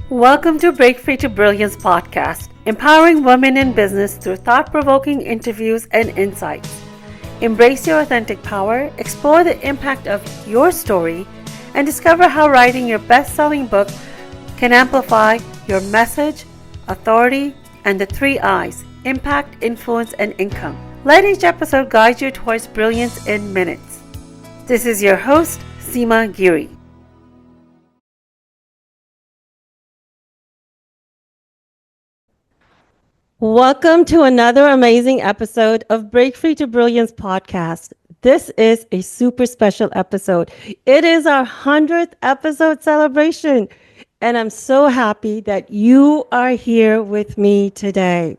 Welcome to Break Free to Brilliance podcast, empowering women in business through thought provoking interviews and insights. Embrace your authentic power, explore the impact of your story, and discover how writing your best selling book can amplify your message, authority, and the three I's: impact, influence, and income. Let each episode guide you towards brilliance in minutes. This is your host, Seema Giri. Welcome to another amazing episode of Break Free to Brilliance podcast. This is a super special episode. It is our 100th episode celebration, and I'm so happy that you are here with me today.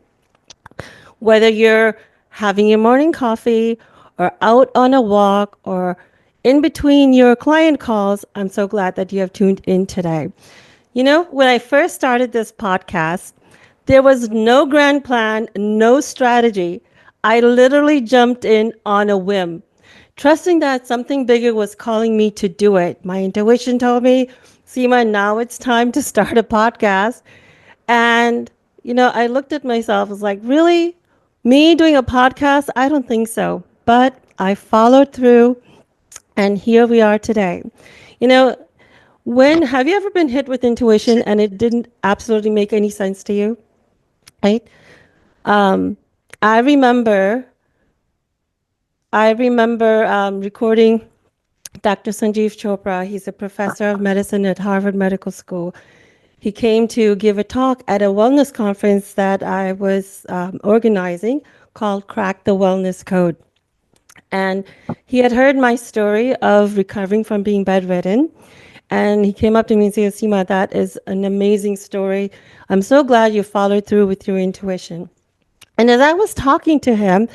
Whether you're having your morning coffee or out on a walk or in between your client calls, I'm so glad that you have tuned in today. You know, when I first started this podcast, there was no grand plan, no strategy. I literally jumped in on a whim, trusting that something bigger was calling me to do it. My intuition told me, Seema, now it's time to start a podcast. And, I looked at myself, I was like, really? Me doing a podcast? I don't think so. But I followed through, and here we are today. You know, when have you ever been hit with intuition and it didn't absolutely make any sense to you? Right? Um, I remember, I remember recording Dr. Sanjeev Chopra. He's a professor of medicine at Harvard Medical School. He came to give a talk at a wellness conference that I was organizing called Crack the Wellness Code. And he had heard my story of recovering from being bedridden. And he came up to me and said, Seema, that is an amazing story. I'm so glad you followed through with your intuition. And as I was talking to him,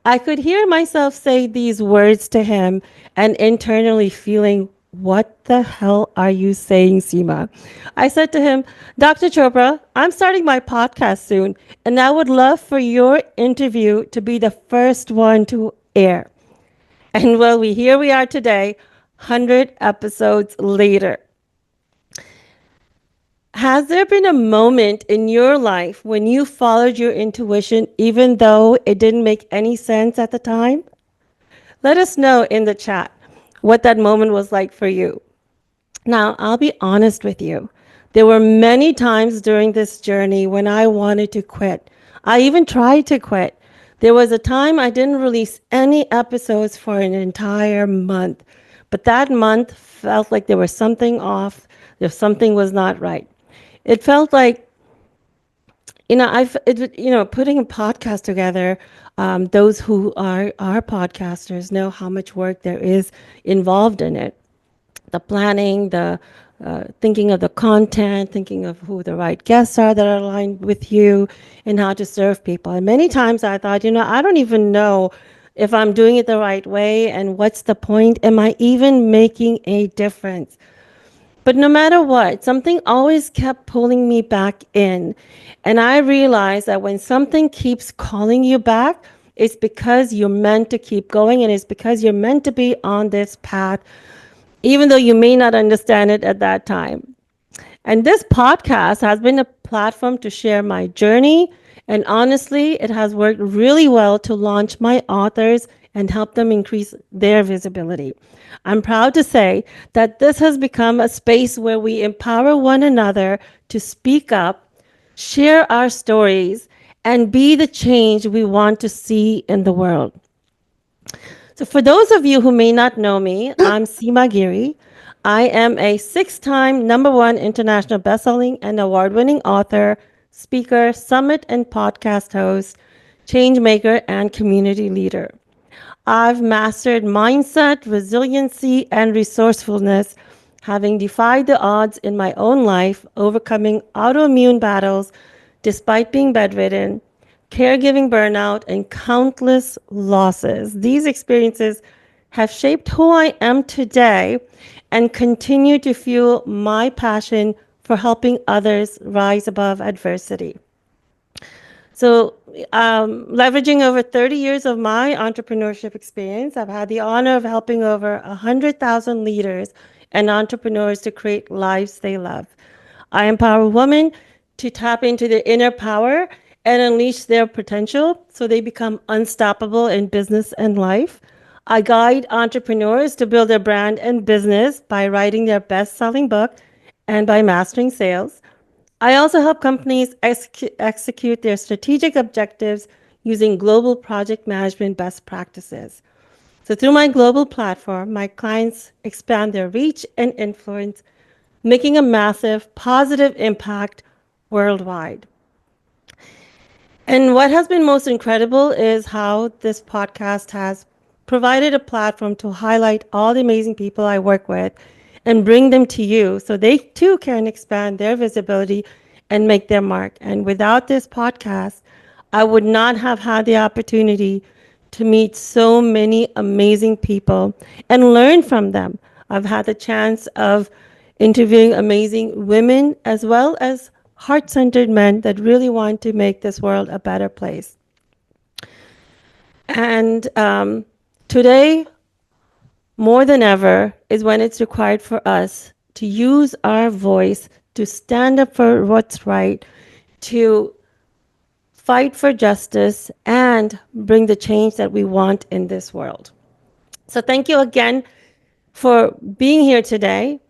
I could hear myself say these words to him and internally feeling, what the hell are you saying, Seema? I said to him, Dr. Chopra, I'm starting my podcast soon, and I would love for your interview to be the first one to air. And well, here we are today, 100 episodes later. Has there been a moment in your life when you followed your intuition even though it didn't make any sense at the time? Let us know in the chat what that moment was like for you. Now, I'll be honest with you. There were many times during this journey when I wanted to quit. I even tried to quit. There was a time I didn't release any episodes for an entire month. But that month felt like there was something off, if something was not right. It felt like, putting a podcast together, those who are podcasters know how much work there is involved in it. The planning, the thinking of the content, thinking of who the right guests are that are aligned with you, and how to serve people. And many times I thought, I don't even know if I'm doing it the right way, and what's the point? Am I even making a difference? But no matter what, something always kept pulling me back in. And I realized that when something keeps calling you back, it's because you're meant to keep going, and it's because you're meant to be on this path, even though you may not understand it at that time. And this podcast has been a platform to share my journey. And honestly, it has worked really well to launch my authors and help them increase their visibility. I'm proud to say that this has become a space where we empower one another to speak up, share our stories, and be the change we want to see in the world. So for those of you who may not know me, I'm Seema Giri. I am a 6-time #1 international bestselling and award-winning author, speaker, summit and podcast host, change maker, and community leader. I've mastered mindset, resiliency, and resourcefulness, having defied the odds in my own life, overcoming autoimmune battles despite being bedridden, caregiving burnout, and countless losses. These experiences have shaped who I am today and continue to fuel my passion for helping others rise above adversity. So, leveraging over 30 years of my entrepreneurship experience, I've had the honor of helping over 100,000 leaders and entrepreneurs to create lives they love. I empower women to tap into their inner power and unleash their potential so they become unstoppable in business and life. I guide entrepreneurs to build their brand and business by writing their best selling book and by mastering sales. I also help companies execute their strategic objectives using global project management best practices. So, through my global platform, my clients expand their reach and influence, making a massive positive impact worldwide. And what has been most incredible is how this podcast has provided a platform to highlight all the amazing people I work with and bring them to you so they too can expand their visibility and make their mark. And without this podcast, I would not have had the opportunity to meet so many amazing people and learn from them. I've had the chance of interviewing amazing women as well as heart centered men that really want to make this world a better place. And today, more than ever, is when it's required for us to use our voice to stand up for what's right, to fight for justice, and bring the change that we want in this world. So, thank you again for being here today.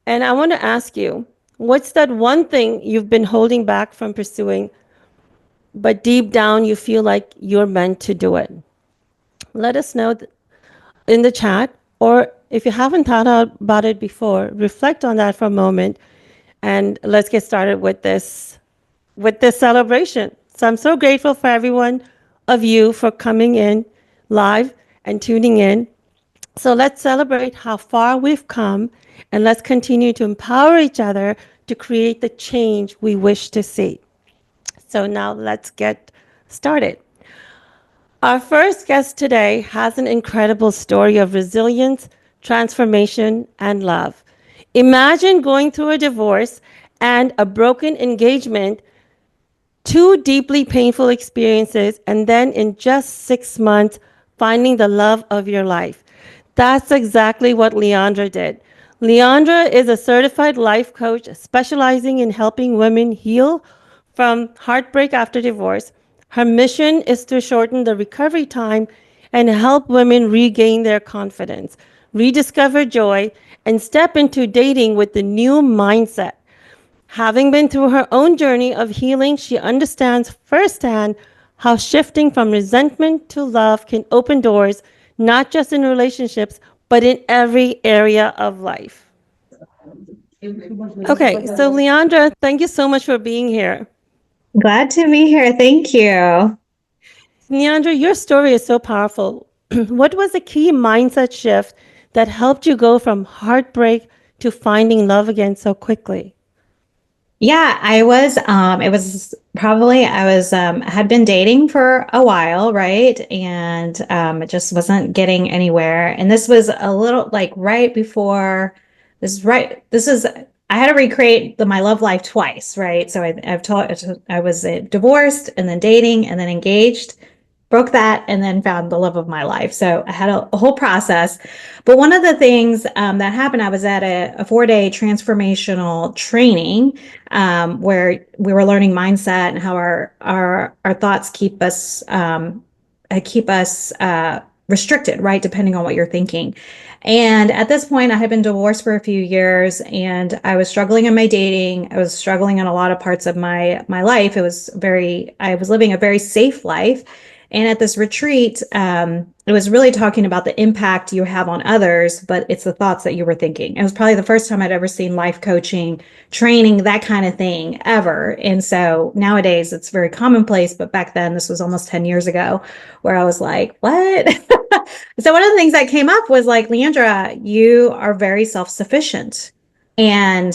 And I want to ask you, what's that one thing you've been holding back from pursuing, but deep down you feel like you're meant to do it? Let us know in the chat, or if you haven't thought about it before, reflect on that for a moment, and let's get started with this celebration. So I'm so grateful for everyone of you for coming in live and tuning in. So let's celebrate how far we've come, and let's continue to empower each other to create the change we wish to see. So now let's get started. Our first guest today has an incredible story of resilience, transformation, and love. Imagine going through a divorce and a broken engagement, two deeply painful experiences, and then in just 6 months, finding the love of your life. That's exactly what Leandra did. Leandra is a certified life coach specializing in helping women heal from heartbreak after divorce. Her mission is to shorten the recovery time and help women regain their confidence, rediscover joy, and step into dating with the new mindset. Having been through her own journey of healing, she understands firsthand how shifting from resentment to love can open doors, not just in relationships, but in every area of life. Okay, so Leandra, thank you so much for being here. Glad to be here. Thank you. Leandra, your story is so powerful. What was the key mindset shift that helped you go from heartbreak to finding love again so quickly? Yeah, it was probably, had been dating for a while, right? And it just wasn't getting anywhere. And this was a little like right before I had to recreate my love life twice, right? So I was divorced and then dating and then engaged, broke that, and then found the love of my life. So I had a whole process. But one of the things that happened, I was at a 4-day transformational training where we were learning mindset and how our thoughts keep us restricted, right? Depending on what you're thinking. And at this point, I had been divorced for a few years, and I was struggling in my dating. I was struggling in a lot of parts of my life. I was living a very safe life. And at this retreat, it was really talking about the impact you have on others, but it's the thoughts that you were thinking. It was probably the first time I'd ever seen life coaching, training, that kind of thing ever. And so nowadays it's very commonplace, but back then, this was almost 10 years ago, where I was like, what? So one of the things that came up was like, Leandra, you are very self-sufficient. And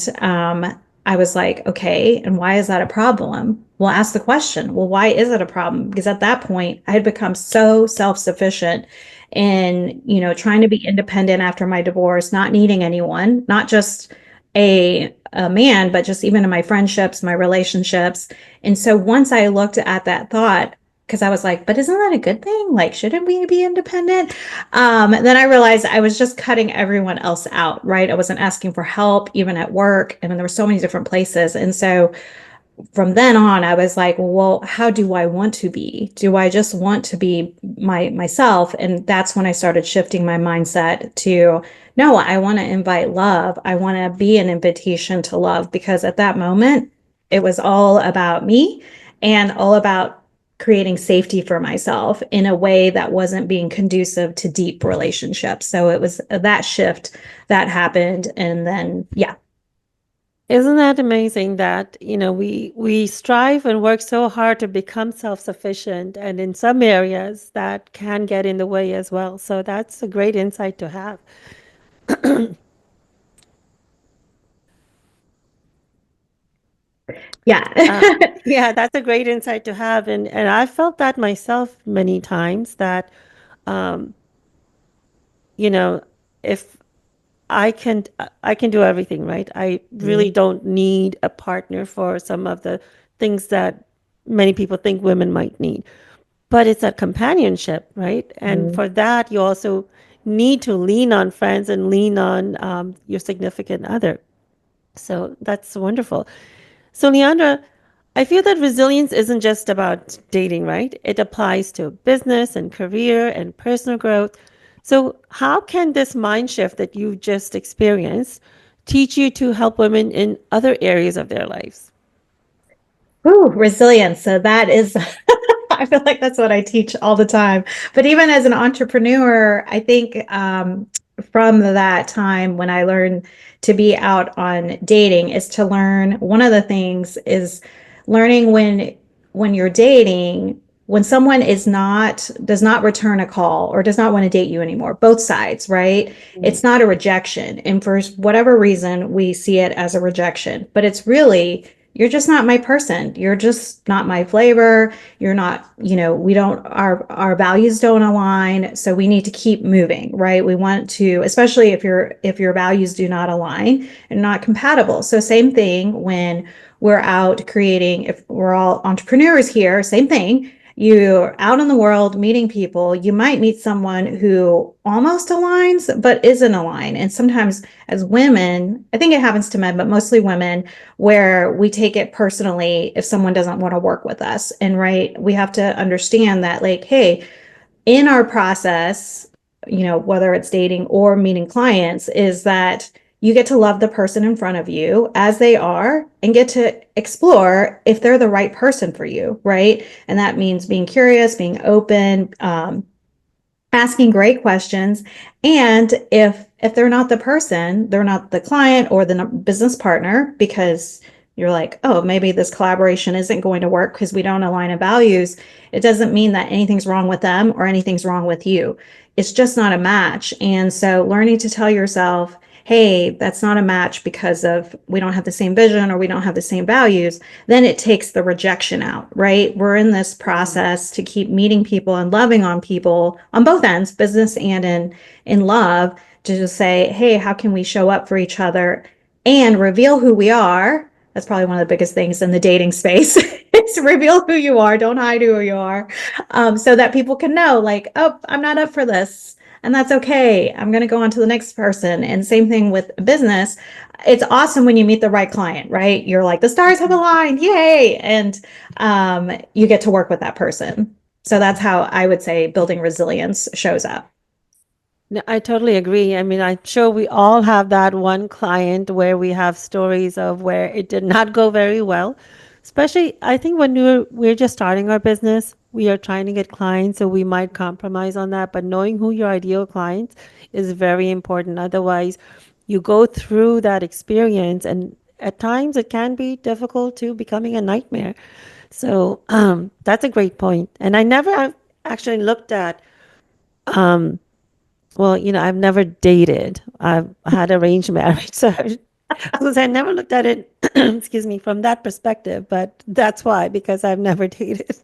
I was like, okay, and why is that a problem? Well, ask the question, well, why is it a problem? Because at that point, I had become so self-sufficient in, trying to be independent after my divorce, not needing anyone, not just a man, but just even in my friendships, my relationships. And so once I looked at that thought, because I was like, but isn't that a good thing? Like, shouldn't we be independent? Then I realized I was just cutting everyone else out, right? I wasn't asking for help, even at work. I mean, there were so many different places. And so from then on, I was like, well, how do I want to be? Do I just want to be myself? And that's when I started shifting my mindset to, no, I want to invite love. I want to be an invitation to love, because at that moment, it was all about me and all about creating safety for myself in a way that wasn't being conducive to deep relationships. So it was that shift that happened. And then, yeah. Isn't that amazing that, we strive and work so hard to become self-sufficient, and in some areas that can get in the way as well. So that's a great insight to have. Yeah. Yeah, that's a great insight to have. And I felt that myself many times that, um, you know, if I can do everything, right? I really don't need a partner for some of the things that many people think women might need. But it's a companionship, right? And for that, you also need to lean on friends and lean on your significant other. So that's wonderful. So, Leandra, I feel that resilience isn't just about dating, right? It applies to business and career and personal growth. So, how can this mind shift that you just experienced teach you to help women in other areas of their lives? Ooh, resilience. So that is, I feel like that's what I teach all the time. But even as an entrepreneur, I think from that time when I learned to be out on dating is to learn one of the things is learning when you're dating, when someone does not return a call or does not want to date you anymore, both sides, right? It's not a rejection. And for whatever reason, we see it as a rejection, but it's really, you're just not my person. You're just not my flavor. You're not, we don't, our values don't align. So we need to keep moving, right? We want to, especially if your values do not align and not compatible. So same thing when we're out creating, if we're all entrepreneurs here, same thing. You're out in the world meeting people. You might meet someone who almost aligns, but isn't aligned. And sometimes as women, I think it happens to men, but mostly women, where we take it personally if someone doesn't want to work with us. And right, we have to understand that, like, hey, in our process, whether it's dating or meeting clients, is that you get to love the person in front of you as they are and get to explore if they're the right person for you, right? And that means being curious, being open, asking great questions. And if they're not the person, they're not the client or the business partner, because you're like, oh, maybe this collaboration isn't going to work because we don't align in values, it doesn't mean that anything's wrong with them or anything's wrong with you. It's just not a match. And so learning to tell yourself, hey, that's not a match because of we don't have the same vision or we don't have the same values, then it takes the rejection out, right? We're in this process to keep meeting people and loving on people on both ends, business and in love, to just say, hey, how can we show up for each other and reveal who we are? That's probably one of the biggest things in the dating space. Is reveal who you are, don't hide who you are, so that people can know, like, oh, I'm not up for this, and that's okay. I'm going to go on to the next person. And same thing with business. It's awesome when you meet the right client, right? You're like, the stars have aligned, yay! And you get to work with that person. So that's how I would say building resilience shows up. No, I totally agree. I mean, I'm sure we all have that one client where we have stories of where it did not go very well. Especially, I think when we're just starting our business, we are trying to get clients, so we might compromise on that. But knowing who your ideal clients is very important. Otherwise, you go through that experience, and at times it can be difficult to becoming a nightmare. So that's a great point. And I never actually looked at well, I've never dated. I've had arranged marriage. So because I never looked at it, excuse me, from that perspective. But that's why, because I've never dated.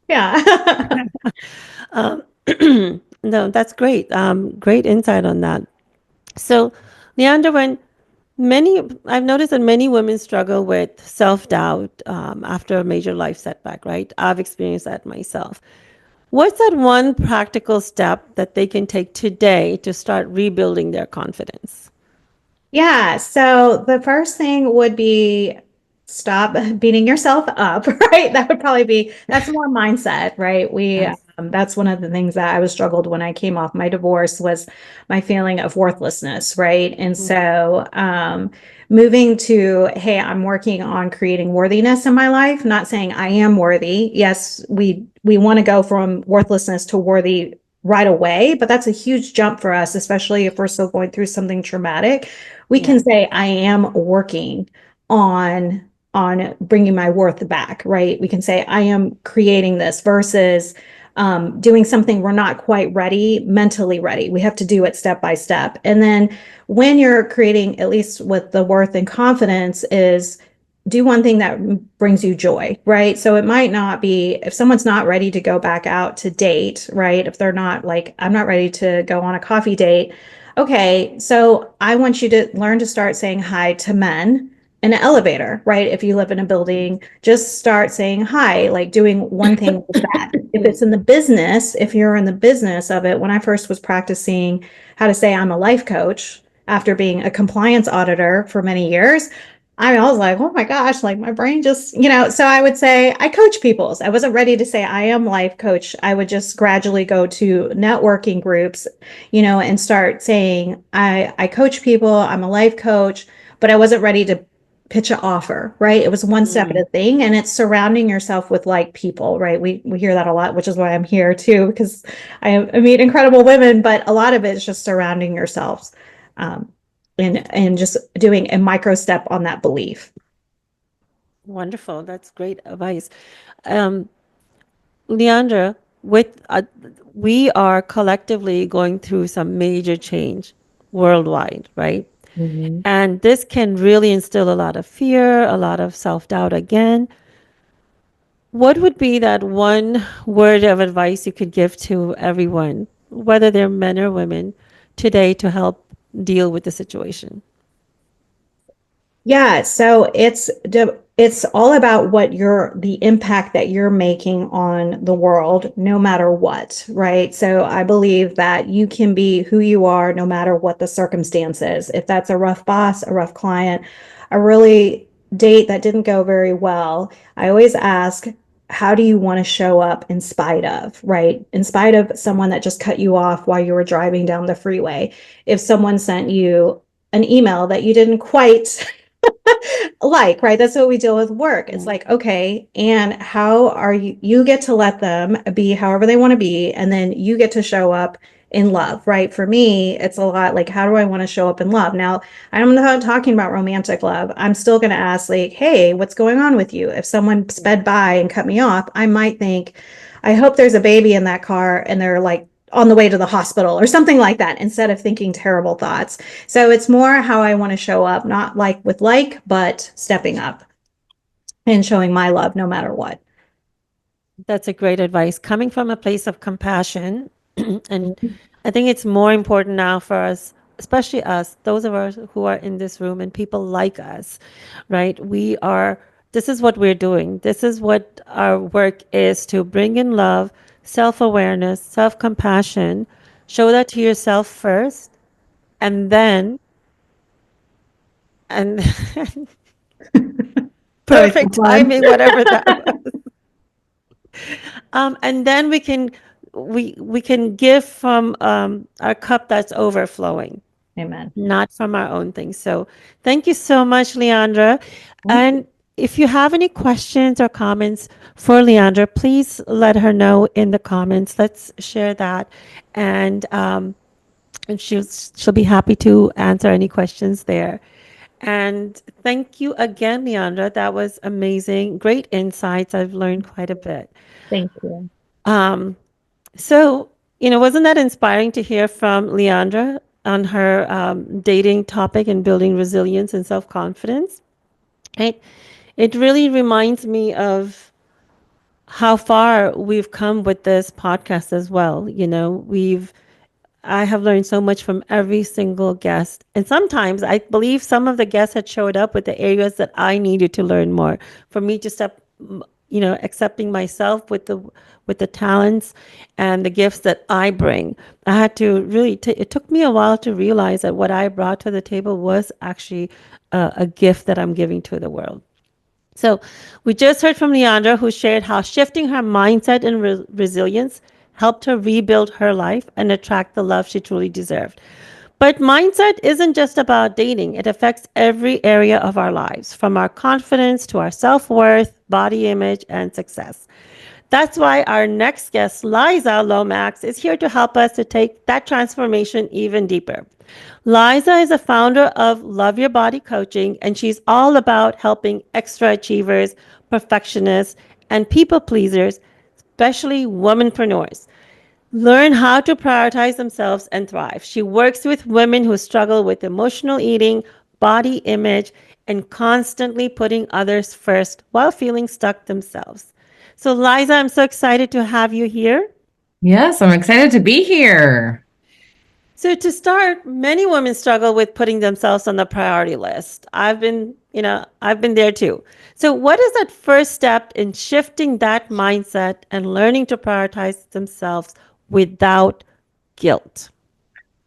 Yeah. No, that's great. Great insight on that. So, Leander, Many, I've noticed that many women struggle with self-doubt after a major life setback, right? I've experienced that myself. What's that one practical step that they can take today to start rebuilding their confidence? Yeah. So the first thing would be stop beating yourself up, right? That would probably be, that's more mindset, right? Yes. That's one of the things that I was struggled when I came off my divorce was my feeling of worthlessness, right? And so, moving to, hey, I'm working on creating worthiness in my life, not saying I am worthy. Yes, we want to go from worthlessness to worthy right away, but that's a huge jump for us, especially if we're still going through something traumatic. We can Yeah. say I am working on bringing my worth back, right? We can say I am creating this versus doing something we're not quite ready, mentally ready. We have to do it step by step. And then when you're creating, at least with the worth and confidence, is do one thing that brings you joy, right? So it might not be if someone's not ready to go back out to date, right? If they're not like, I'm not ready to go on a coffee date. Okay, so I want you to learn to start saying hi to men in an elevator, right? If you live in a building, just start saying hi, like doing one thing with that. If it's in the business, if you're in the business of it, when I first was practicing how to say I'm a life coach after being a compliance auditor for many years, I was like, oh my gosh, like my brain just, so I would say I coach people. I wasn't ready to say I am life coach. I would just gradually go to networking groups, and start saying I coach people, I'm a life coach, but I wasn't ready to pitch an offer, right? It was one step at a thing, and it's surrounding yourself with like people, right? We hear that a lot, which is why I'm here too, because I meet incredible women, but a lot of it is just surrounding yourselves. Um, and just doing a micro step on that belief. Wonderful. That's great advice. Um, Leandra, with we are collectively going through some major change worldwide, right? Mhm. And this can really instill a lot of fear, a lot of self-doubt again. What would be that one word of advice you could give to everyone, whether they're men or women, today to help deal with the situation? Yeah, so it's all about what the impact that you're making on the world, no matter what, right? So I believe that you can be who you are no matter what the circumstances. If that's a rough boss, a rough client, a really date that didn't go very well, I always ask, how do you want to show up in spite of, right? In spite of someone that just cut you off while you were driving down the freeway. If someone sent you an email that you didn't quite like, right? That's what we deal with work. It's Mm. like, okay, and how are you get to let them be however they want to be, and then you get to show up in love, right? For me, it's a lot like, how do I want to show up in love? Now, I'm not talking about romantic love. I'm still going to ask, like, hey, what's going on with you? If someone sped by and cut me off, I might think, I hope there's a baby in that car and they're like on the way to the hospital or something like that, instead of thinking terrible thoughts. So it's more how I want to show up, not like with like, but stepping up and showing my love no matter what. That's a great advice. Coming from a place of compassion, and I think it's more important now for us, especially us, those of us who are in this room and people like us, right? This is what we're doing. This is what our work is to bring in love, self awareness, self compassion, show that to yourself first, and then, and Having some perfect fun. timing, whatever that was. And then we can give from our cup that's overflowing, Amen. not from our own things. So thank you so much, Leandra. Thank you. And if you have any questions or comments for Leandra, please let her know in the comments. Let's share that, and she'll be happy to answer any questions there. And thank you again, Leandra. That was amazing. Great insights. I've learned quite a bit. Thank you. Um, So, wasn't that inspiring to hear from Leandra on her dating topic and building resilience and self confidence? Right? It really reminds me of how far we've come with this podcast as well. We've I have learned so much from every single guest. And sometimes I believe some of the guests had showed up with the areas that I needed to learn more for me to step, accepting myself with the talents and the gifts that I bring. I had to really, it took me a while to realize that what I brought to the table was actually a gift that I'm giving to the world. So we just heard from Leandra, who shared how shifting her mindset and resilience helped her rebuild her life and attract the love she truly deserved. But mindset isn't just about dating, it affects every area of our lives, from our confidence to our self worth, body image, and success. That's why our next guest, Liza Lomax, is here to help us to take that transformation even deeper. Liza is a founder of Love Your Body Coaching, and she's all about helping extra achievers, perfectionists, and people pleasers, especially womanpreneurs, learn how to prioritize themselves and thrive. She works with women who struggle with emotional eating, body image, and constantly putting others first while feeling stuck themselves. So, Liza, I'm so excited to have you here. Yes, I'm excited to be here. So to start, many women struggle with putting themselves on the priority list. I've been there too. So what is that first step in shifting that mindset and learning to prioritize themselves without guilt?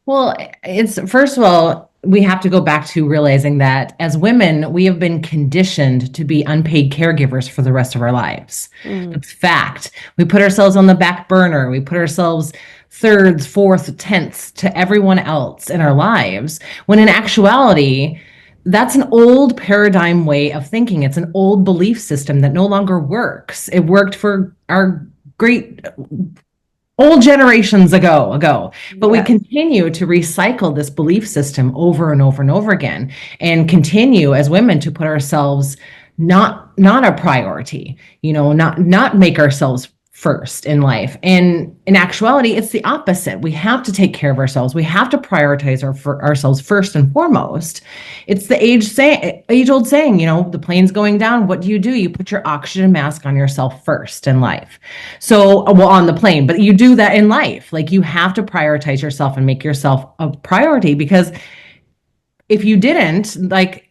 Well, it's first of all, we have to go back to realizing that as women, we have been conditioned to be unpaid caregivers for the rest of our lives. Mm, That's fact. We put ourselves on the back burner. We put ourselves thirds, fourth, tenths to everyone else in our lives, when in actuality, that's an old paradigm way of thinking. It's an old belief system that no longer works. It worked for our great old generations ago, but we yes. continue to recycle this belief system over and over and over again, and continue as women to put ourselves not a priority, not make ourselves first in life. And in actuality, it's the opposite. We have to take care of ourselves. We have to prioritize ourselves first and foremost. It's the age old saying, the plane's going down. What do? You put your oxygen mask on yourself first in life. So, well, on the plane, but you do that in life. Like, you have to prioritize yourself and make yourself a priority, because if you didn't, like,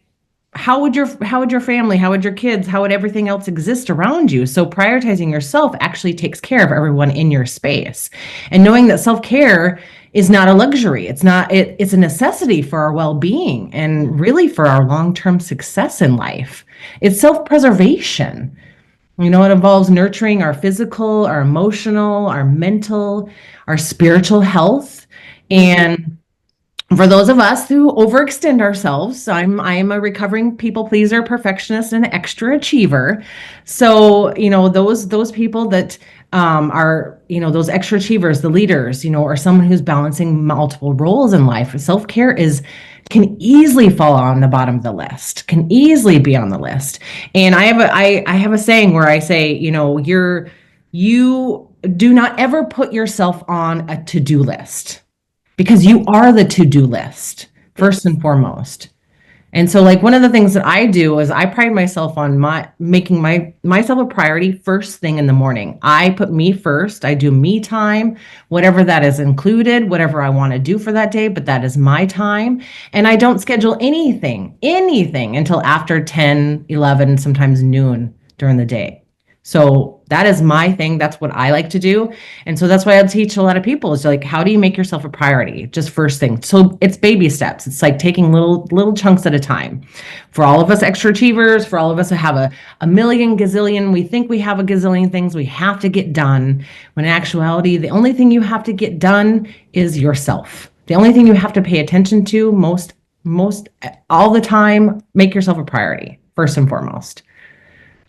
how would your family, how would your kids, how would everything else exist around you? So prioritizing yourself actually takes care of everyone in your space. And knowing that self-care is not a luxury. It's a necessity for our well-being and really for our long-term success in life. It's self-preservation. It involves nurturing our physical, our emotional, our mental, our spiritual health. Mm-hmm. And for those of us who overextend ourselves, I'm a recovering people pleaser, perfectionist, and extra achiever. So, those people that are, those extra achievers, the leaders, or someone who's balancing multiple roles in life. Self-care can easily fall on the bottom of the list, can easily be on the list. And I have a saying where I say, you do not ever put yourself on a to-do list, because you are the to-do list first Yes. and foremost. And so, like, one of the things that I do is I pride myself on making myself a priority first thing in the morning. I put me first. I do me time, whatever that is included, whatever I want to do for that day, but that is my time. And I don't schedule anything until after 10, 11, sometimes noon during the day. So that is my thing. That's what I like to do. And so that's why I teach a lot of people is, like, how do you make yourself a priority? Just first thing. So it's baby steps. It's like taking little chunks at a time. For all of us extra achievers, for all of us who have a million gazillion, we think we have a gazillion things we have to get done. When in actuality, the only thing you have to get done is yourself. The only thing you have to pay attention to most all the time, make yourself a priority first and foremost.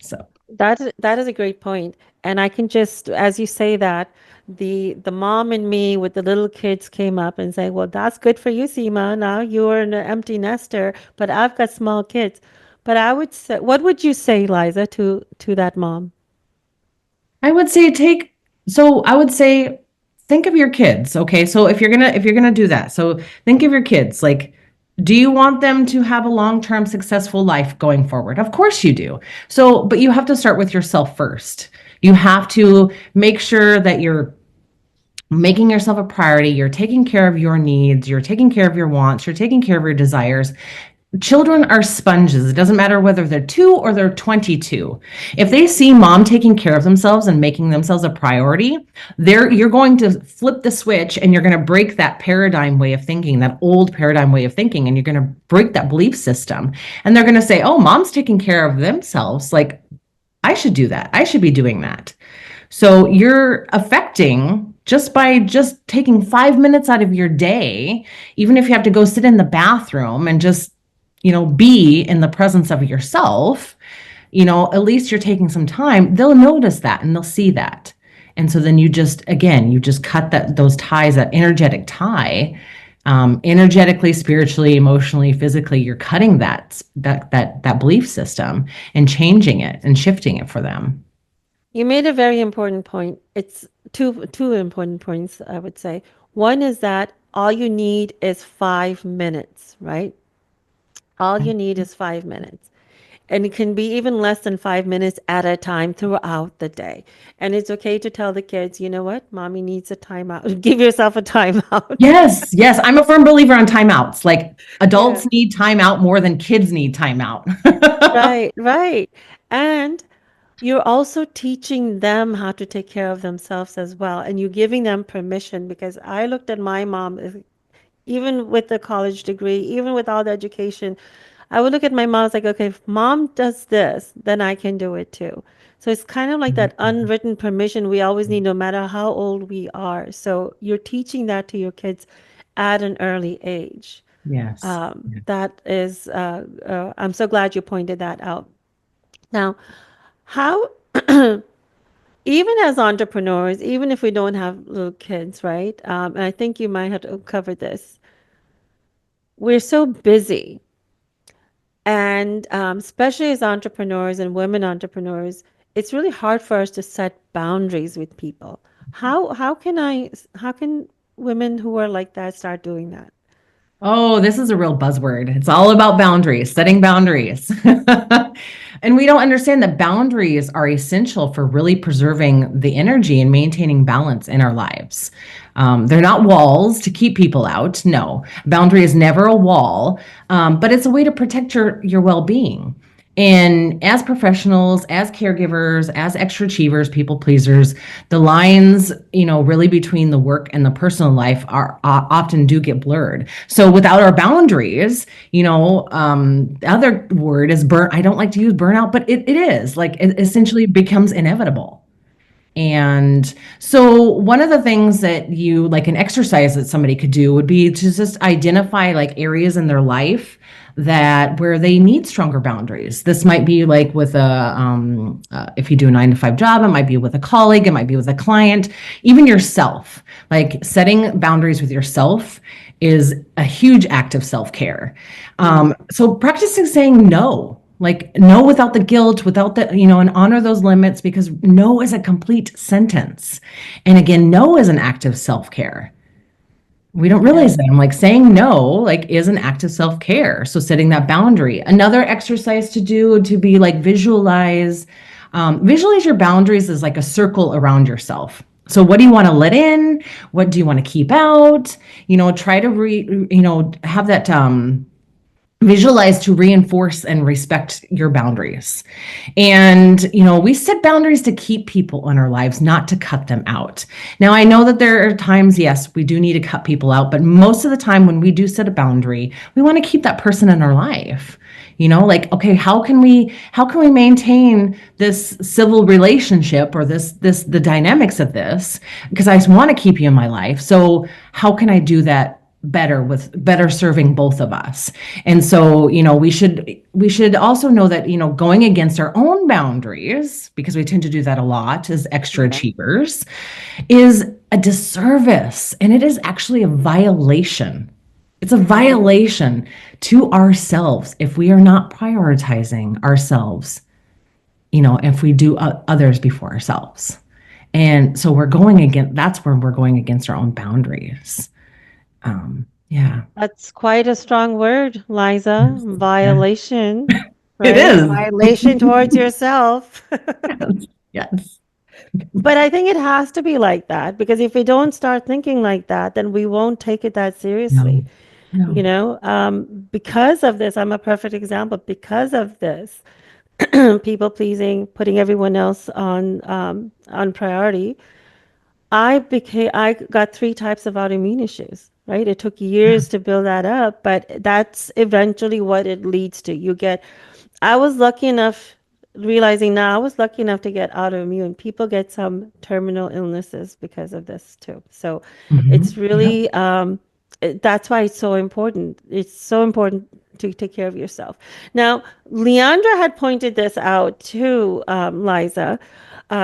So. That is a great point. And I can just, as you say that, the mom in me with the little kids came up and say, "Well, that's good for you, Seema. Now you're an empty nester, but I've got small kids." But I would say, what would you say, Liza, to that mom? I would say I would say think of your kids. Okay. So if you're gonna do that, so think of your kids. Like, do you want them to have a long-term successful life going forward? Of course you do. So, but you have to start with yourself first. You have to make sure that making yourself a priority, you're taking care of your needs, you're taking care of your wants, you're taking care of your desires. Children are sponges. It doesn't matter whether they're 2 or they're 22. If they see mom taking care of themselves and making themselves a priority, you're going to flip the switch and you're going to break that paradigm way of thinking, that old paradigm way of thinking, and you're going to break that belief system. And they're going to say, oh, mom's taking care of themselves. Like, I should do that. I should be doing that. So you're affecting just by just taking 5 minutes out of your day, even if you have to go sit in the bathroom and just be in the presence of yourself, at least you're taking some time. They'll notice that and they'll see that. And so then you just cut those ties, that energetic tie, energetically, spiritually, emotionally, physically. You're cutting that belief system and changing it and shifting it for them. You made a very important point. It's two important points, I would say. One is that all you need is 5 minutes, right? All you need is 5 minutes. And it can be even less than 5 minutes at a time throughout the day. And it's okay to tell the kids, you know what? Mommy needs a timeout. Give yourself a timeout. Yes, yes. I'm a firm believer on timeouts. Like, Yeah. adults need timeout more than kids need timeout. Right, right. And you're also teaching them how to take care of themselves as well. And you're giving them permission because I looked at my mom, even with the college degree, even with all the education, I would look at my mom, I was like, okay, if mom does this, then I can do it too. So it's kind of like that unwritten permission we always need, no matter how old we are. So you're teaching that to your kids at an early age. Yes. That is, I'm so glad you pointed that out. Now, how, even as entrepreneurs, even if we don't have little kids, right? And I think you might have to cover this. We're so busy. And especially as entrepreneurs and women entrepreneurs, it's really hard for us to set boundaries with people. How can women who are like that start doing that? Oh, this is a real buzzword. It's all about boundaries, setting boundaries. And we don't understand that boundaries are essential for really preserving the energy and maintaining balance in our lives. They're not walls to keep people out. No, boundary is never a wall, but it's a way to protect your well-being. And as professionals, as caregivers, as extra achievers, people pleasers, the lines, really between the work and the personal life are often do get blurred. So without our boundaries, the other word is burn. I don't like to use burnout, but it is like it essentially becomes inevitable. And so one of the things that like an exercise that somebody could do would be to just identify like areas in their life where they need stronger boundaries. This might be like with if you do a 9-to-5 job, it might be with a colleague, it might be with a client, even yourself. Like, setting boundaries with yourself is a huge act of self-care. So practicing saying no. Like, no without the guilt, without the, and honor those limits, because no is a complete sentence. And again, no is an act of self-care. We don't realize that. I'm like, saying no, like, is an act of self-care. So setting that boundary. Another exercise to do would to be like visualize your boundaries as like a circle around yourself. So what do you want to let in? What do you want to keep out? Try to have that visualize to reinforce and respect your boundaries. And, we set boundaries to keep people in our lives, not to cut them out. Now, I know that there are times, yes, we do need to cut people out, but most of the time when we do set a boundary, we want to keep that person in our life. Like, okay, how can we maintain this civil relationship or the dynamics of this? Because I want to keep you in my life. So how can I do that better serving both of us? And so, we should also know that, going against our own boundaries, because we tend to do that a lot as extra achievers, is a disservice. And it is actually a violation. It's a violation to ourselves if we are not prioritizing ourselves, if we do others before ourselves. And so that's where we're going against our own boundaries. Yeah. That's quite a strong word, Liza. Violation, It right? is. Violation towards yourself. Yes. But I think it has to be like that because if we don't start thinking like that, then we won't take it that seriously. No, You no. know, because of this, I'm a perfect example. Because of this, people pleasing, putting everyone else on priority, I got three types of autoimmune issues, right? It took Yeah. years to build that up, but that's eventually what it leads to. I was lucky enough, realizing now, I was lucky enough to get autoimmune. People get some terminal illnesses because of this too. So it's Yep. really, that's why it's so important. It's so important to take care of yourself. Now, Leandra had pointed this out too, Liza.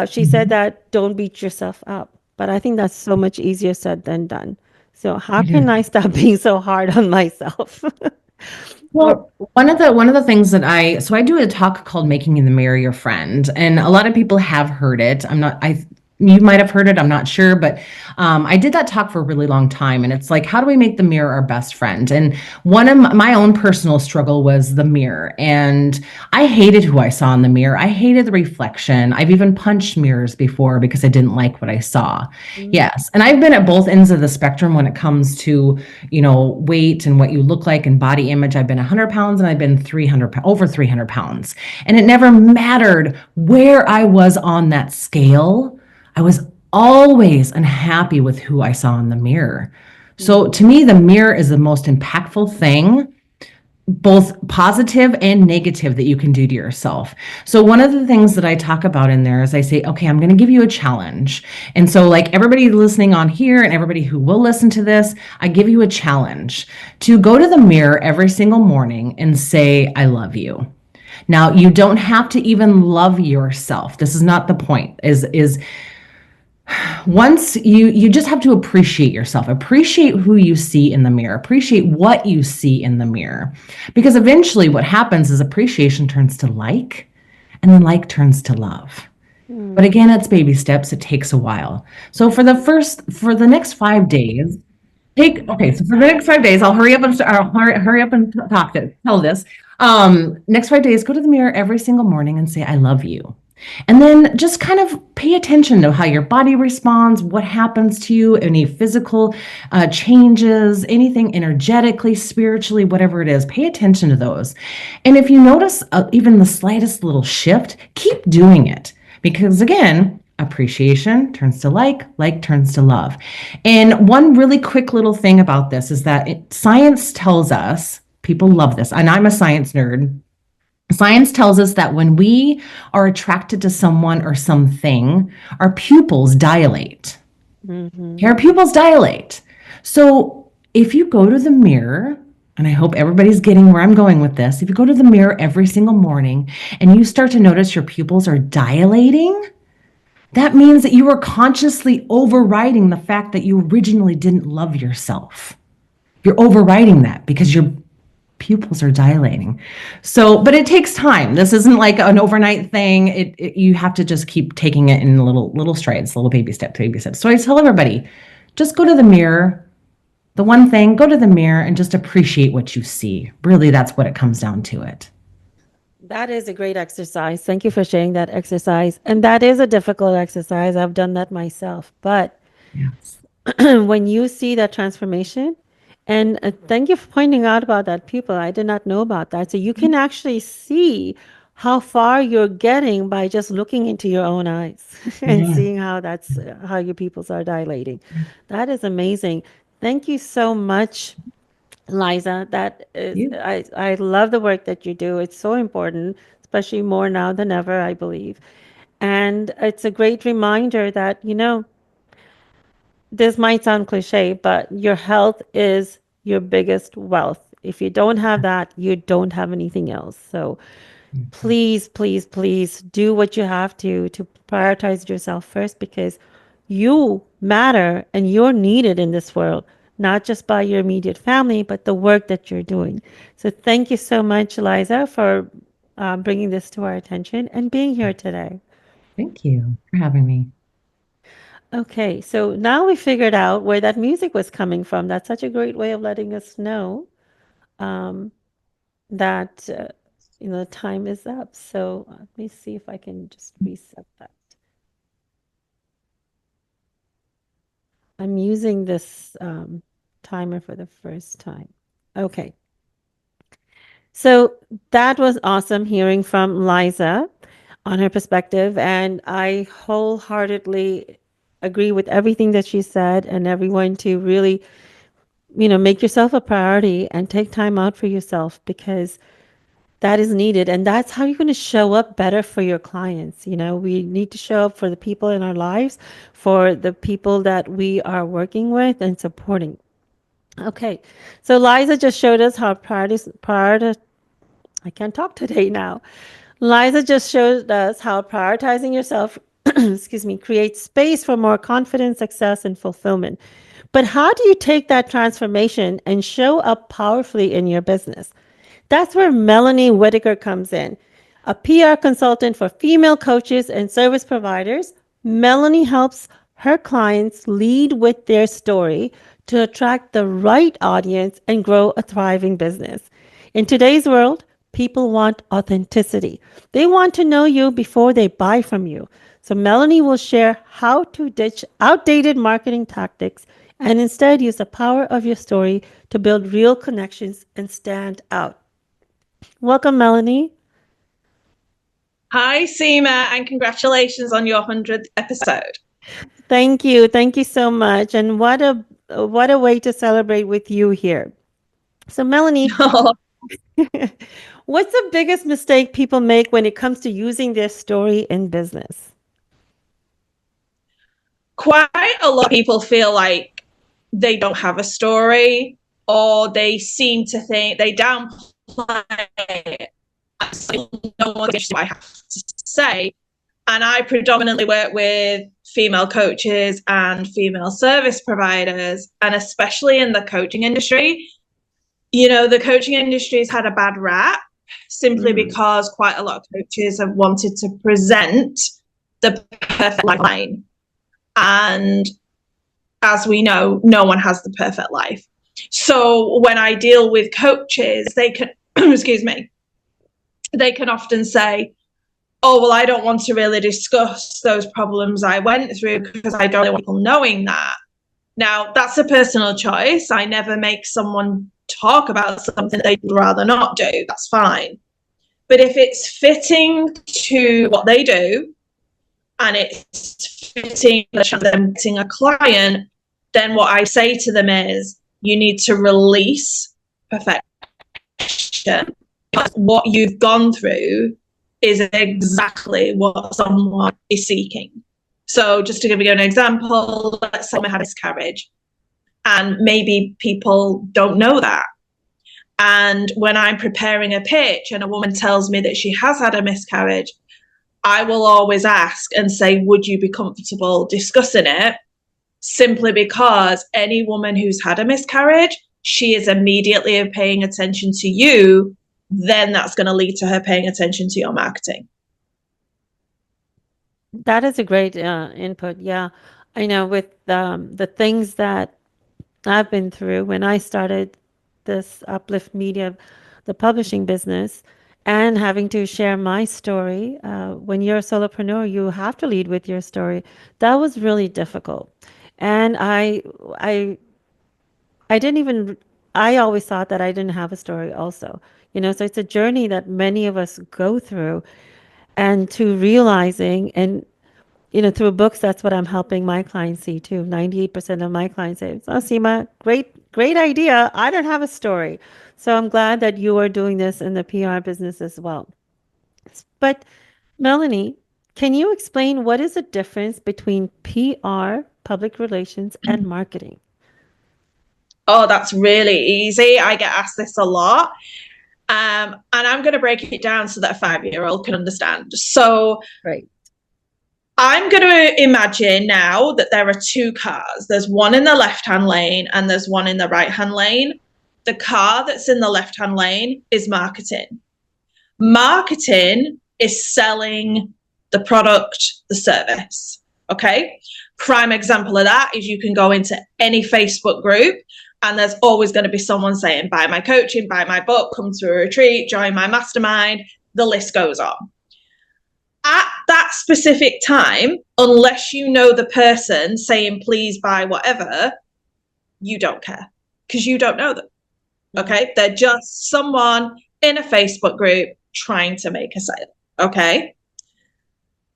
She said Mhm. that don't beat yourself up. But I think that's so much easier said than done. So how It is. can I stop being so hard on myself? Or, Well, one of the things that I do a talk called Making the Mirror Your Friend, and a lot of people have heard it. I'm not I You might have heard it, I'm not sure, but I did that talk for a really long time, and it's like, how do we make the mirror our best friend? And one of my own personal struggle was the mirror, and I hated who I saw in the mirror. I hated the reflection. I've even punched mirrors before because I didn't like what I saw. Yes, and I've been at both ends of the spectrum when it comes to, weight and what you look like and body image. I've been 100 pounds and I've been over 300 pounds. And it never mattered where I was on that scale. I was always unhappy with who I saw in the mirror. So to me, the mirror is the most impactful thing, both positive and negative, that you can do to yourself. So one of the things that I talk about in there is I say, okay, I'm going to give you a challenge. And so, like, everybody listening on here and everybody who will listen to this, I give you a challenge to go to the mirror every single morning and say, I love you. Now, you don't have to even love yourself. This is not the point. Is once you just have to appreciate yourself, appreciate who you see in the mirror, appreciate what you see in the mirror, because eventually what happens is appreciation turns to like, and then like turns to love. But mm, again, it's baby steps. It takes a while. So for the next 5 days, so for the next 5 days, I'll hurry up and tell this. Next 5 days, go to the mirror every single morning and say, I love you. And then just kind of pay attention to how your body responds, what happens to you, any physical changes, anything energetically, spiritually, whatever it is. Pay attention to those. And if you notice even the slightest little shift, keep doing it. Because again, appreciation turns to like turns to love. And one really quick little thing about this is that science tells us, people love this, and I'm a science nerd. Science tells us that when we are attracted to someone or something, our pupils dilate. mhm. Our pupils dilate. So if you go to the mirror, and I hope everybody's getting where I'm going with this, if you go to the mirror every single morning and you start to notice your pupils are dilating, that means that you are consciously overriding the fact that you originally didn't love yourself. You're overriding that because your pupils are dilating. So, but it takes time. This isn't like an overnight thing. You have to just keep taking it in little strides, little baby steps, baby steps. So I tell everybody, just go to the mirror. The one thing, go to the mirror and just appreciate what you see. Really, that's what it comes down to it. That is a great exercise. Thank you for sharing that exercise. And that is a difficult exercise. I've done that myself. But Yes. when you see that transformation, and thank you for pointing out about that pupil. I did not know about that. So you can actually see how far you're getting by just looking into your own eyes and Yeah. seeing how that's how your pupils are dilating. That is amazing. Thank you so much, Liza. That is, You. I love the work that you do. It's so important, especially more now than ever, I believe. And it's a great reminder that, this might sound cliche, but your health is your biggest wealth. If you don't have that, you don't have anything else. So please, please, please do what you have to prioritize yourself first because you matter and you're needed in this world, not just by your immediate family, but the work that you're doing. So thank you so much, Liza, for bringing this to our attention and being here today. Thank you for having me. Okay, so now we figured out where that music was coming from. That's such a great way of letting us know um, that time is up. So let me see if I can just reset that. I'm using this timer for the first time. Okay. So that was awesome hearing from Liza on her perspective. And I wholeheartedly agree with everything that she said, and everyone to really, make yourself a priority and take time out for yourself, because that is needed. And that's how you're going to show up better for your clients. We need to show up for the people in our lives, for the people that we are working with and supporting. Okay. So Liza just showed us how I can't talk today now. Liza just showed us how prioritizing yourself, excuse me, creates space for more confidence, success, and fulfillment. But how do you take that transformation and show up powerfully in your business? That's where Melanie Whitaker comes in. A PR consultant for female coaches and service providers, Melanie helps her clients lead with their story to attract the right audience and grow a thriving business. In today's world, people want authenticity. They want to know you before they buy from you. So, Melanie will share how to ditch outdated marketing tactics and instead use the power of your story to build real connections and stand out. Welcome, Melanie. Hi, Seema, and congratulations on your 100th episode. Thank you. Thank you so much. And what a way to celebrate with you here. So, Melanie, what's the biggest mistake people make when it comes to using their story in business? Quite a lot of people feel like they don't have a story, or they seem to think they downplay it. No one gets what I have to say. And I predominantly work with female coaches and female service providers, and especially in the coaching industry. The coaching industry has had a bad rap simply because quite a lot of coaches have wanted to present the perfect line. And as we know, no one has the perfect life. So when I deal with coaches, they can, excuse me, they can often say, oh, well, I don't want to really discuss those problems I went through because I don't want people knowing that. Now, that's a personal choice. I never make someone talk about something they'd rather not do. That's fine. But if it's fitting to what they do and it's fitting them getting a client, then what I say to them is you need to release perfection. What you've gone through is exactly what someone is seeking. So just to give you an example, let's say I had a miscarriage, and maybe people don't know that. And when I'm preparing a pitch and a woman tells me that she has had a miscarriage, I will always ask and say, would you be comfortable discussing it? Simply because any woman who's had a miscarriage, she is immediately paying attention to you. Then that's going to lead to her paying attention to your marketing. That is a great input. Yeah. I know with the things that I've been through when I started this Uplift Media, the publishing business, and having to share my story. When you're a solopreneur, you have to lead with your story. That was really difficult. And I didn't even, I always thought that I didn't have a story also. So it's a journey that many of us go through, and to realizing, and through books, that's what I'm helping my clients see too. 98% of my clients say, "Oh, Seema, great idea. I don't have a story." So I'm glad that you are doing this in the PR business as well. But Melanie, can you explain what is the difference between PR, public relations, and marketing? Oh, that's really easy. I get asked this a lot. And I'm going to break it down so that a 5-year-old can understand. So Right. I'm going to imagine now that there are two cars. There's one in the left-hand lane and there's one in the right-hand lane. The car that's in the left-hand lane is marketing. Marketing is selling the product, the service. Okay. Prime example of that is you can go into any Facebook group and there's always going to be someone saying, buy my coaching, buy my book, come to a retreat, join my mastermind. The list goes on. At that specific time, unless you know the person saying please buy whatever, you don't care because you don't know them. Okay, they're just someone in a Facebook group trying to make a sale. Okay,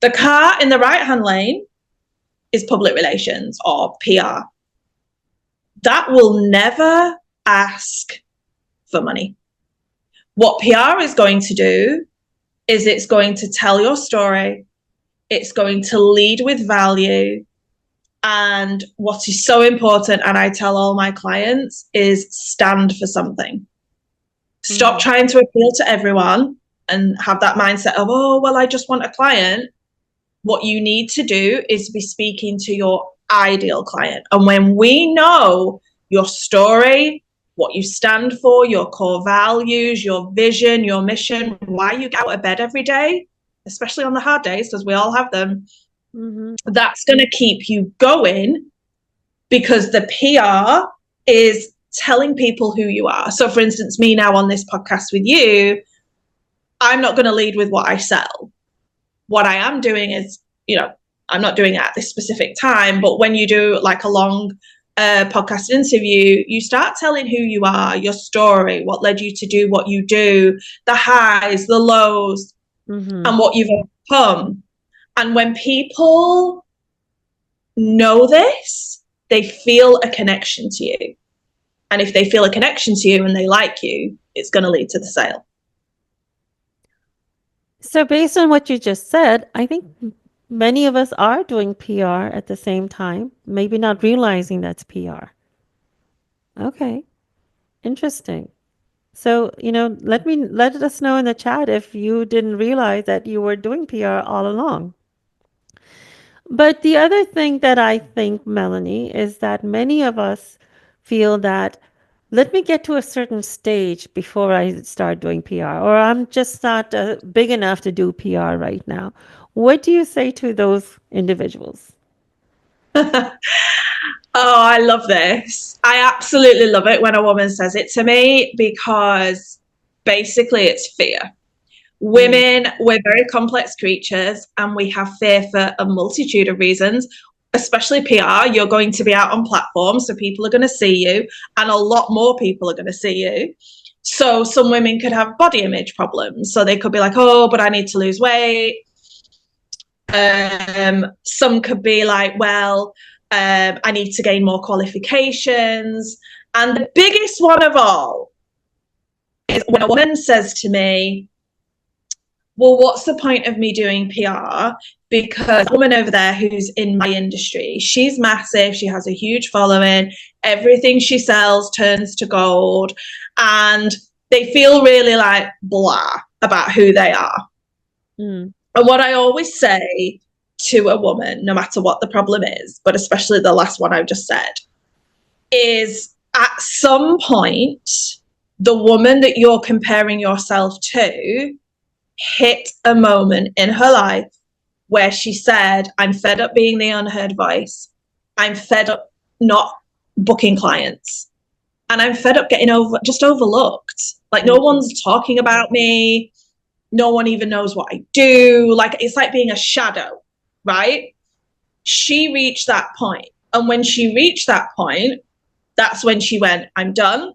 the car in the right hand lane is public relations or PR. That will never ask for money. What PR is going to do is it's going to tell your story. It's going to lead with value. And what is so important, and I tell all my clients, is stand for something. Stop trying to appeal to everyone and have that mindset of, oh, well, I just want a client. What you need to do is be speaking to your ideal client. And when we know your story, what you stand for, your core values, your vision, your mission, why you get out of bed every day, especially on the hard days, because we all have them, that's going to keep you going, because the PR is telling people who you are. So for instance, me now on this podcast with you, I'm not going to lead with what I sell. What I am doing is, I'm not doing it at this specific time, but when you do like a long podcast interview, you start telling who you are, your story, what led you to do what you do, the highs, the lows, and what you've overcome. And when people know this, they feel a connection to you. And if they feel a connection to you and they like you, it's going to lead to the sale. So based on what you just said, I think many of us are doing PR at the same time, maybe not realizing that's PR. Okay, interesting. So, let us know in the chat if you didn't realize that you were doing PR all along. But the other thing that I think, Melanie, is that many of us feel that let me get to a certain stage before I start doing PR, or I'm just not big enough to do PR right now. What do you say to those individuals? Oh, I love this. I absolutely love it when a woman says it to me, because basically it's fear. Women, we're very complex creatures and we have fear for a multitude of reasons, especially PR. You're going to be out on platforms, so people are going to see you, and a lot more people are going to see you. So some women could have body image problems. So they could be like, oh, but I need to lose weight. Some could be like, well, I need to gain more qualifications. And the biggest one of all is when a woman says to me, well, what's the point of me doing PR? Because a woman over there who's in my industry, she's massive. She has a huge following. Everything she sells turns to gold. And they feel really like blah about who they are. And what I always say to a woman, no matter what the problem is, but especially the last one I've just said, is at some point, the woman that you're comparing yourself to hit a moment in her life where she said, I'm fed up being the unheard voice. I'm fed up not booking clients. And I'm fed up getting overlooked. Like no one's talking about me. No one even knows what I do. Like it's like being a shadow, right? She reached that point. And when she reached that point, that's when she went, I'm done.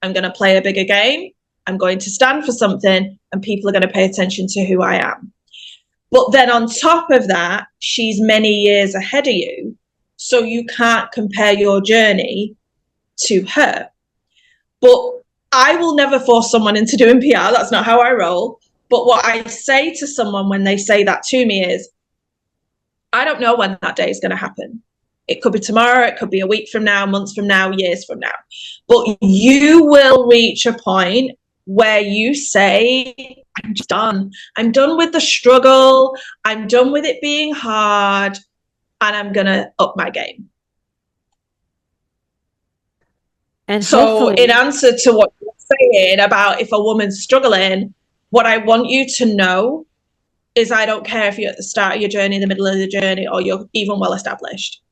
I'm going to play a bigger game. I'm going to stand for something and people are going to pay attention to who I am. But then on top of that, she's many years ahead of you. So you can't compare your journey to her. But I will never force someone into doing PR. That's not how I roll. But what I say to someone when they say that to me is, I don't know when that day is going to happen. It could be tomorrow, it could be a week from now, months from now, years from now. But you will reach a point where you say, I'm just done. I'm done with the struggle. I'm done with it being hard. And I'm going to up my game. And so in answer to what you're saying about if a woman's struggling, what I want you to know is I don't care if you're at the start of your journey, the middle of the journey, or you're even well established.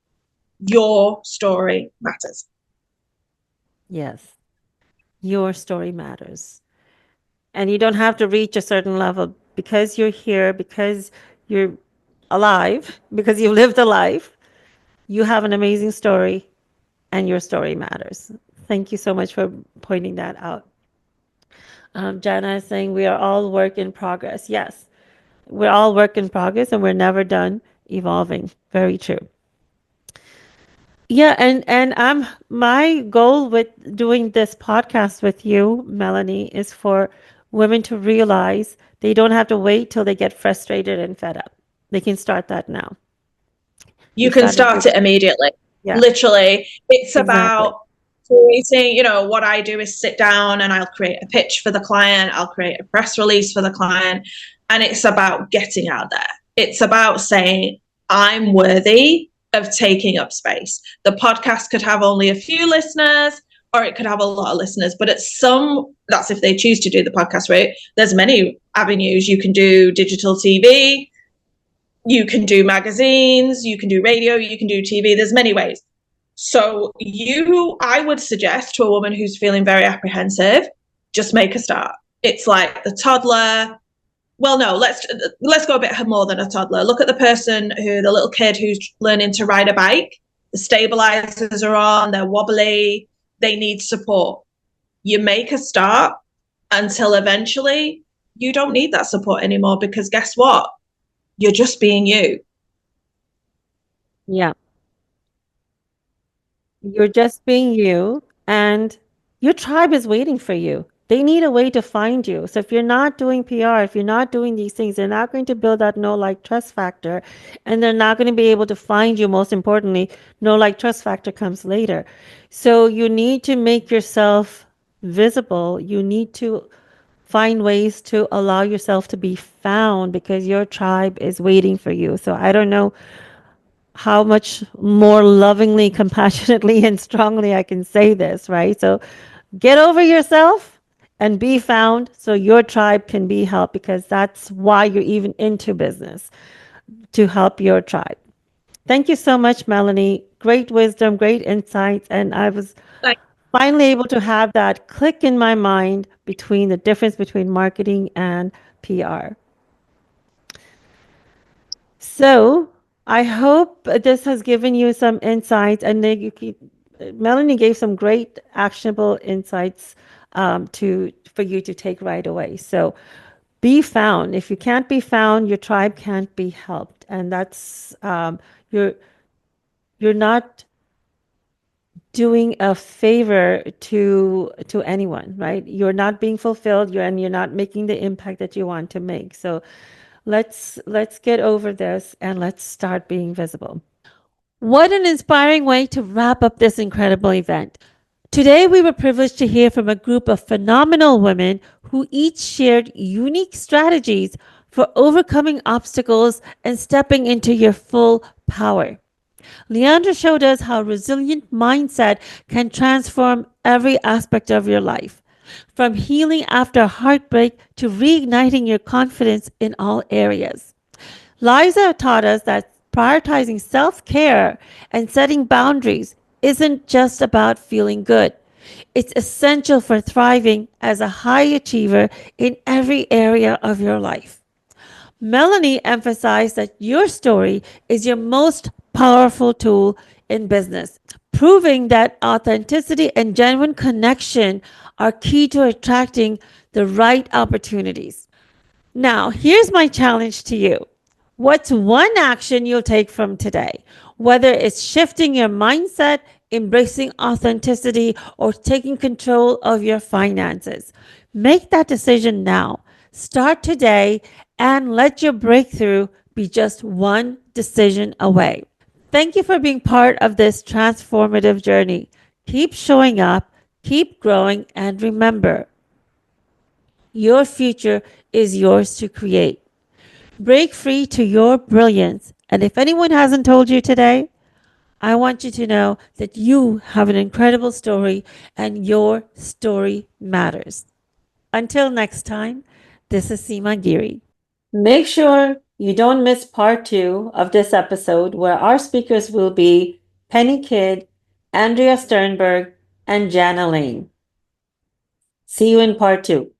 Your story matters. Yes. Your story matters. And you don't have to reach a certain level because you're here, because you're alive because you lived a life. You have an amazing story, and your story matters. Thank you so much for pointing that out. Jana is saying we are all work in progress. Yes, we're all work in progress and we're never done evolving. Very true. Yeah, and my goal with doing this podcast with you, Melanie, is for women to realize they don't have to wait till they get frustrated and fed up. They can start that now. You can started start it immediately. Yeah, Literally, it's exactly. about creating, what I do is sit down and I'll create a pitch for the client, I'll create a press release for the client, and it's about getting out there. It's about saying, I'm worthy of taking up space. The podcast could have only a few listeners, or it could have a lot of listeners, but that's if they choose to do the podcast route. There's many avenues. You can do digital TV, you can do magazines, you can do radio, you can do TV. There's many ways. So I would suggest to a woman who's feeling very apprehensive, just make a start. It's like the toddler. Well, no, let's go a bit more than a toddler. Look at the little kid who's learning to ride a bike. The stabilizers are on, they're wobbly, they need support. You make a start until eventually you don't need that support anymore, because guess what? You're just being you. Yeah. You're just being you, and your tribe is waiting for you. They need a way to find you. So if you're not doing PR, if you're not doing these things, they're not going to build that know, like, trust factor, and they're not going to be able to find you. Most importantly, know, like, trust factor comes later. So you need to make yourself visible. You need to find ways to allow yourself to be found because your tribe is waiting for you. So I don't know how much more lovingly, compassionately, and strongly I can say this, right? So get over yourself and be found so your tribe can be helped, because that's why you're even into business, to help your tribe. Thank you so much, Melanie. Great wisdom, great insights. And I was Like, finally able to have that click in my mind between the difference between marketing and PR. So I hope this has given you some insights, and then Melanie gave some great actionable insights for you to take right away. So be found. If you can't be found, your tribe can't be helped, and that's you're not doing a favor to anyone, right? You're not being fulfilled, and you're not making the impact that you want to make. So let's get over this and let's start being visible. What an inspiring way to wrap up this incredible event. Today, we were privileged to hear from a group of phenomenal women who each shared unique strategies for overcoming obstacles and stepping into your full power. Leandra showed us how resilient mindset can transform every aspect of your life, from healing after heartbreak to reigniting your confidence in all areas. Liza taught us that prioritizing self care and setting boundaries isn't just about feeling good. It's essential for thriving as a high achiever in every area of your life. Melanie emphasized that your story is your most powerful tool in business, proving that authenticity and genuine connection are key to attracting the right opportunities. Now, here's my challenge to you. What's one action you'll take from today? Whether it's shifting your mindset, embracing authenticity, or taking control of your finances. Make that decision now. Start today and let your breakthrough be just one decision away. Thank you for being part of this transformative journey. Keep showing up, keep growing, and remember, your future is yours to create. Break free to your brilliance. And if anyone hasn't told you today, I want you to know that you have an incredible story and your story matters. Until next time, this is Seema Giri. Make sure you don't miss part 2 of this episode, where our speakers will be Penny Kidd, Andrea Sternberg, and Jana Lane. See you in part 2.